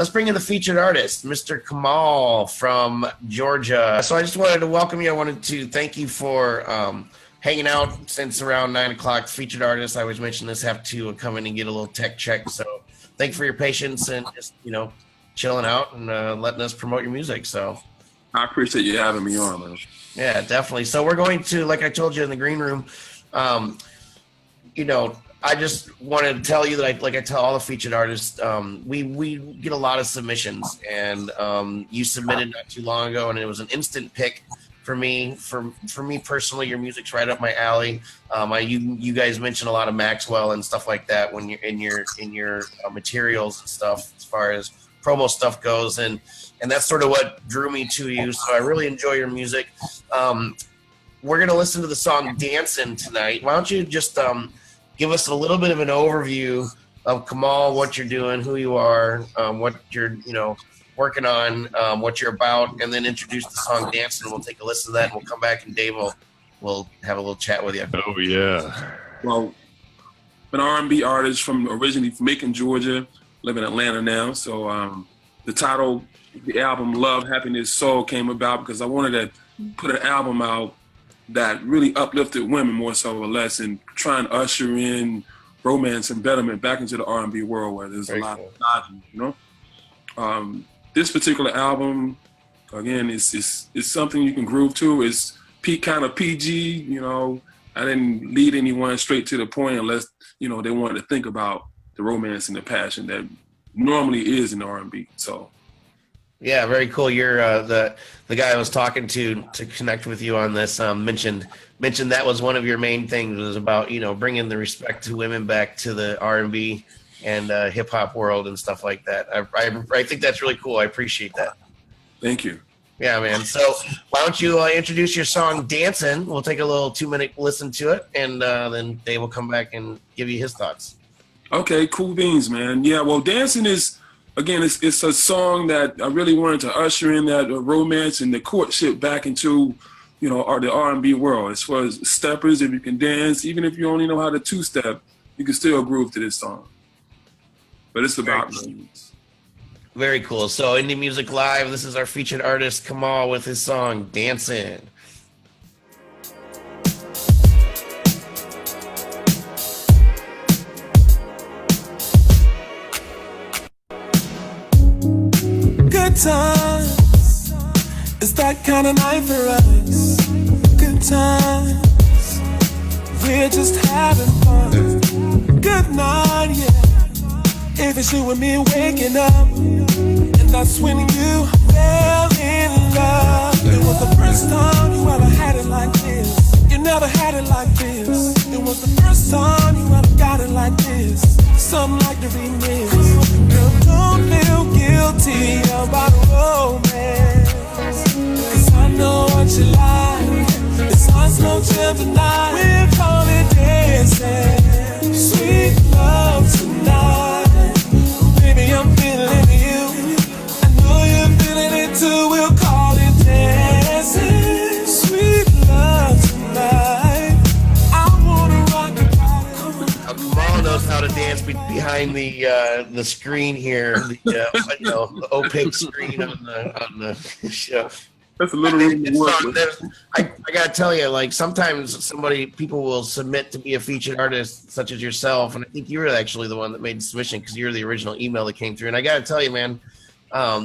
let's bring in the featured artist, Mr. Kamal from Georgia. So I just wanted to welcome you. I wanted to thank you for hanging out since around 9 o'clock. Featured artists, I always mention this, have to come in and get a little tech check. So thank you for your patience and just, chilling out and letting us promote your music. So I appreciate you having me on, man. Yeah, definitely. So we're going to, like I told you in the green room, I just wanted to tell you that I tell all the featured artists, we get a lot of submissions, and you submitted not too long ago, and it was an instant pick for me. For me personally, your music's right up my alley. You guys mentioned a lot of Maxwell and stuff like that when you're in your materials and stuff as far as promo stuff goes, and that's sort of what drew me to you. So I really enjoy your music. We're gonna listen to the song "Dancin'" tonight. Why don't you just give us a little bit of an overview of Kamal, what you're doing, who you are, what you're working on, what you're about, and then introduce the song "Dancin'." We'll take a listen to that, and we'll come back, and Dave will have a little chat with you. Oh yeah. Well, I'm an R&B artist originally from Macon, Georgia. Live in Atlanta now. So the title, the album "Love, Happiness, Soul" came about because I wanted to put an album out that really uplifted women more so or less, and try and usher in romance and betterment back into the R&B world where there's a lot of misogyny, this particular album, again, is something you can groove to. It's kind of PG, I didn't lead anyone straight to the point unless, they wanted to think about the romance and the passion that normally is in R&B. So. Yeah, very cool. You're the guy I was talking to connect with you on this. Mentioned that was one of your main things, was about bringing the respect to women back to the R&B and hip hop world and stuff like that. I think that's really cool. I appreciate that. Thank you. Yeah, man. So why don't you introduce your song "Dancin'"? We'll take a little 2-minute listen to it, and then Dave will come back and give you his thoughts. Okay, cool beans, man. Yeah, well, "Dancin'" is. Again, it's a song that I really wanted to usher in that romance and the courtship back into, the R&B world. As far as steppers, if you can dance, even if you only know how to two-step, you can still groove to this song. But it's about romance. Very cool. So Indie Music Live, this is our featured artist, Kamal, with his song, "Dancin'." Times, it's that kind of night for us. Good times, we're just having fun. Good night, yeah. If it's you and me waking up, and that's when you fell in love. It was the first time you ever had it like this. You never had it like this. It was the first time you ever got it like this. Something like the remix. Girl, don't feel guilty about romance, 'cause I know what you like. It's our slow jam tonight. We'll call it dancing. Sweet love tonight. Baby, I'm feeling you. I know you're feeling it too. We'll call it dancing. Sweet love tonight. I wanna rock your body. Kamal knows how to dance behind the screen here, the opaque screen on the show. That's a little room to work with. I gotta tell you, like, sometimes people will submit to be a featured artist, such as yourself, and I think you were actually the one that made the submission because you're the original email that came through. And I gotta tell you, man,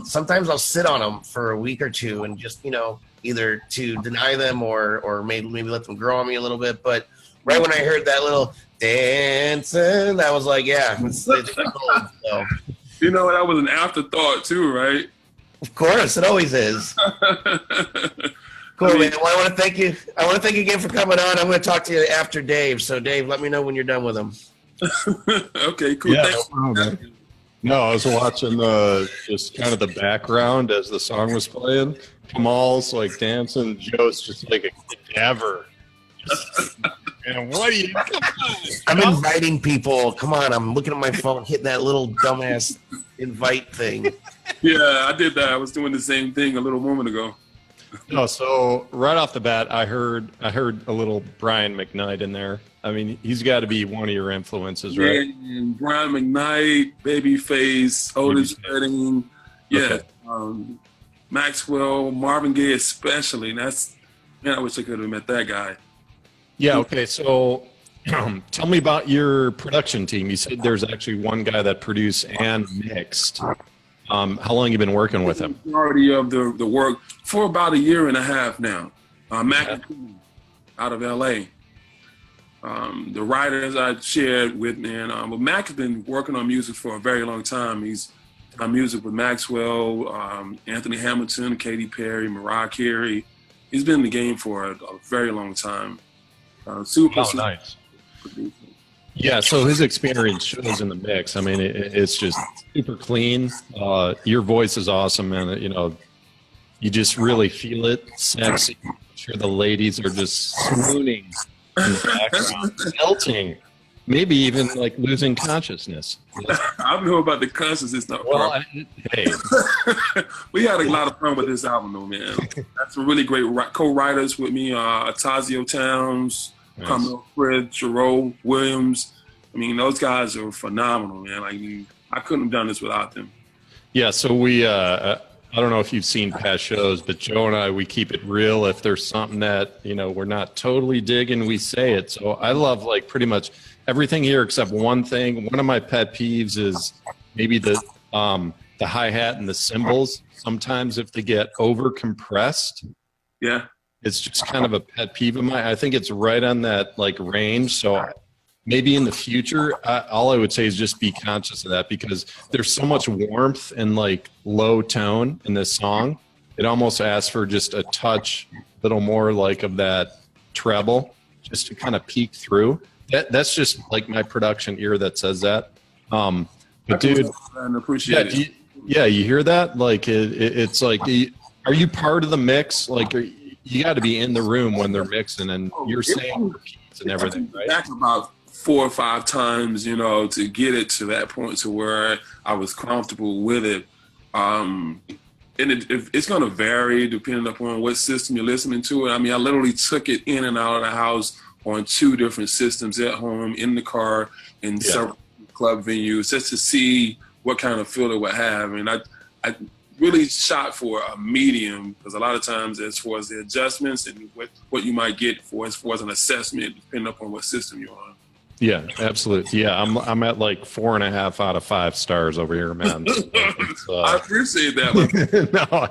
sometimes I'll sit on them for a week or two and just either to deny them or maybe let them grow on me a little bit. But right when I heard that little "dancing," I was like, yeah, it's gold. So. That was an afterthought too, right? Of course, it always is. Cool, man. Well, I want to thank you. I want to thank you again for coming on. I'm going to talk to you after Dave. So, Dave, let me know when you're done with him. Okay, cool. Yeah, Thanks. no problem. No, I was watching just kind of the background as the song was playing. Kamal's like dancing. Joe's just like a cadaver. And what are you? I'm inviting people. Come on, I'm looking at my phone, hitting that little dumbass invite thing. Yeah, I did that. I was doing the same thing a little moment ago. No, so right off the bat, I heard a little Brian McKnight in there. I mean, he's got to be one of your influences, Yeah, right? and Brian McKnight, Babyface, Otis Redding, yeah, Okay. Maxwell, Marvin Gaye especially. And I wish I could have met that guy. Yeah. Okay. So tell me about your production team. You said there's actually one guy that produced and mixed. How long you been working with him? Majority of the work for about a year and a half now. Mac out of LA. The writers I shared with, man, but Mac has been working on music for a very long time. He's done music with Maxwell, Anthony Hamilton, Katy Perry, Mariah Carey. He's been in the game for a very long time. Super Nice. Yeah, so his experience shows in the mix. I mean, it's just super clean. Your voice is awesome, and you just really feel it. Sexy. I'm sure the ladies are just swooning in the background, melting, maybe even like losing consciousness. I don't know about the consciousness. Well, hey, we had a lot of fun with this album, though, man. That's some really great co-writers with me. Tazio Towns, nice. Kamal, Fred, Jerome Williams. I mean, those guys are phenomenal, man. I couldn't have done this without them. Yeah, so we, I don't know if you've seen past shows, but Joe and I, we keep it real. If there's something that, we're not totally digging, we say it. So I love like pretty much everything here except one thing. One of my pet peeves is maybe the hi-hat and the cymbals. Sometimes if they get over compressed, Yeah. it's just kind of a pet peeve of mine. I think it's right on that like range. So maybe in the future, all I would say is just be conscious of that, because there's so much warmth and like low tone in this song. It almost asks for just a touch, a little more like of that treble, just to kind of peek through. That's just like my production ear that says that. But dude, I appreciate it. you hear that? Like it's like, are you part of the mix? Like you got to be in the room when they're mixing, and you're saying repeats and everything, right? Back about 4 or 5 times, to get it to that point to where I was comfortable with it. And it's going to vary depending upon what system you're listening to it. I mean, I literally took it in and out of the house on 2 different systems, at home, in the car, in several club venues, just to see what kind of feel it would have. And I really shot for a medium, because a lot of times as far as the adjustments and what you might get as far as an assessment, depending upon what system you're on. Yeah, absolutely. Yeah, I'm at like 4.5 out of 5 stars over here, man. I appreciate that. No,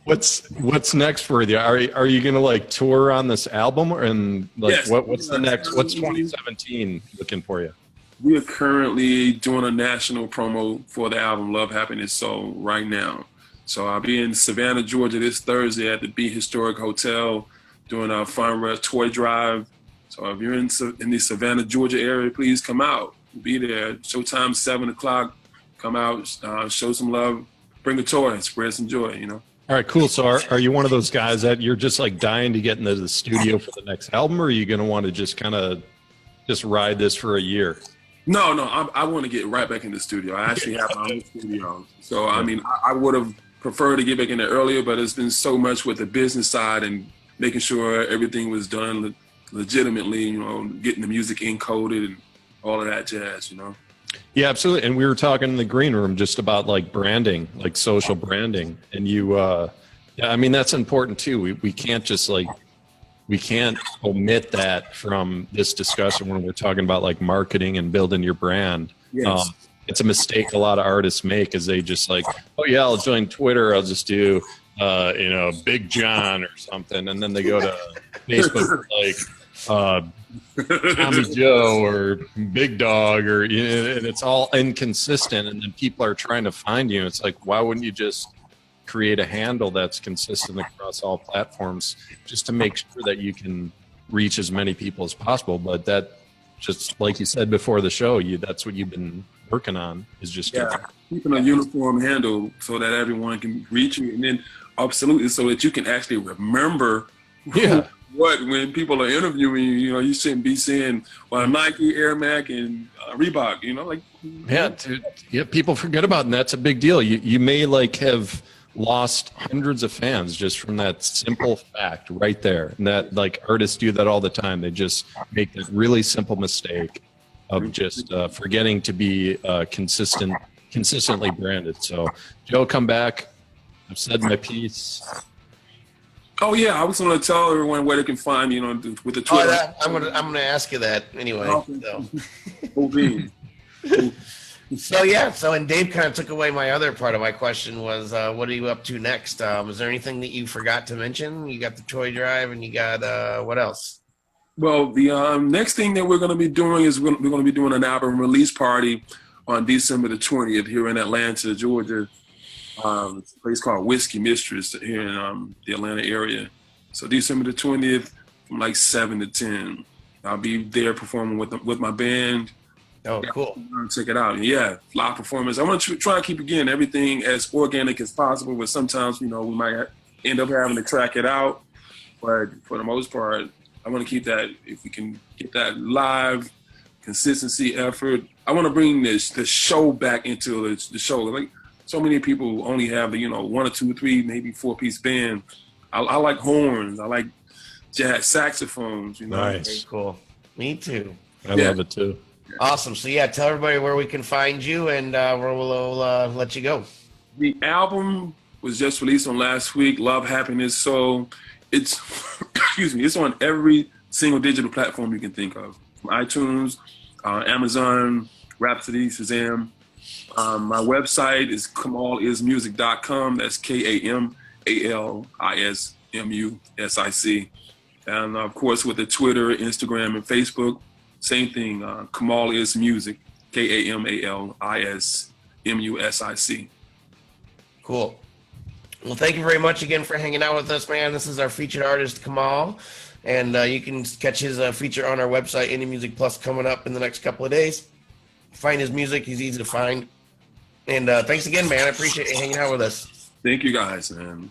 what's next for you? Are you gonna like tour on this album, and like Yes. what's the next? What's 2017 looking for you? We are currently doing a national promo for the album Love, Happiness, Soul right now. So I'll be in Savannah, Georgia this Thursday at the Beat Historic Hotel doing a fun toy drive. So if you're in the Savannah, Georgia area, please come out. Be there. Showtime 7 o'clock. Come out, show some love, bring a toy, spread some joy. All right, cool. So are you one of those guys that you're just like dying to get into the studio for the next album, or are you gonna want to just kind of just ride this for a year? No, I want to get right back in the studio. I actually have my own studio. So, I mean, I would have preferred to get back in there earlier, but it's been so much with the business side and making sure everything was done legitimately, getting the music encoded and all of that jazz, Yeah, absolutely. And we were talking in the green room just about like branding, like social branding. And I mean, that's important too. We can't just like, we can't omit that from this discussion when we're talking about like marketing and building your brand. Yes. It's a mistake a lot of artists make, is they just like, oh yeah, I'll join Twitter. I'll just do, Big John or something. And then they go to Facebook like, Tommy Joe or Big Dog, and it's all inconsistent, and then people are trying to find you. It's like, why wouldn't you just create a handle that's consistent across all platforms, just to make sure that you can reach as many people as possible? But that, just like you said before the show, that's what you've been working on, is just keeping a uniform handle so that everyone can reach you, and then absolutely so that you can actually remember when people are interviewing you, you shouldn't be saying, well, Nike, Air Mac, and Reebok, Yeah, dude. Yeah, people forget about it, and that's a big deal. You may like have lost hundreds of fans just from that simple fact right there. And that, like, artists do that all the time. They just make that really simple mistake of just forgetting to be consistently branded. So, Joe, come back. I've said my piece. Oh yeah, I was going to tell everyone where they can find you know with the Twitter. I'm gonna ask you that anyway. So. So and Dave kind of took away my other part of my question was, what are you up to next? Is there anything that you forgot to mention? You got the toy drive, and you got what else? Well, the next thing that we're going to be doing is we're going to be doing an album release party on December the 20th here in Atlanta, Georgia. It's a place called Whiskey Mistress here in the Atlanta area. So December the 20th from like 7 to 10. I'll be there performing with my band. Oh, cool. Check it out. Yeah, live performance. I want to try to keep, again, everything as organic as possible, but sometimes, we might end up having to track it out. But for the most part, I want to keep that, if we can get that live consistency effort. I want to bring the show back into the show. Like, so many people only have the, 1 or 2, 3, maybe 4-piece band. I like horns. I like jazz saxophones, Nice. Very cool. Me too. I love it too. Awesome. So yeah, tell everybody where we can find you, and we'll let you go. The album was just released on last week, Love, Happiness, Soul. It's, it's on every single digital platform you can think of. From iTunes, Amazon, Rhapsody, Shazam. My website is kamalismusic.com. That's KAMALISMUSIC. And of course, with the Twitter, Instagram, and Facebook, same thing. Kamal is Music, KAMALISMUSIC. Cool. Well, thank you very much again for hanging out with us, man. This is our featured artist, Kamal. And you can catch his feature on our website, Indie Music Plus, coming up in the next couple of days. Find his music. He's easy to find. And thanks again, man. I appreciate you hanging out with us. Thank you guys, man.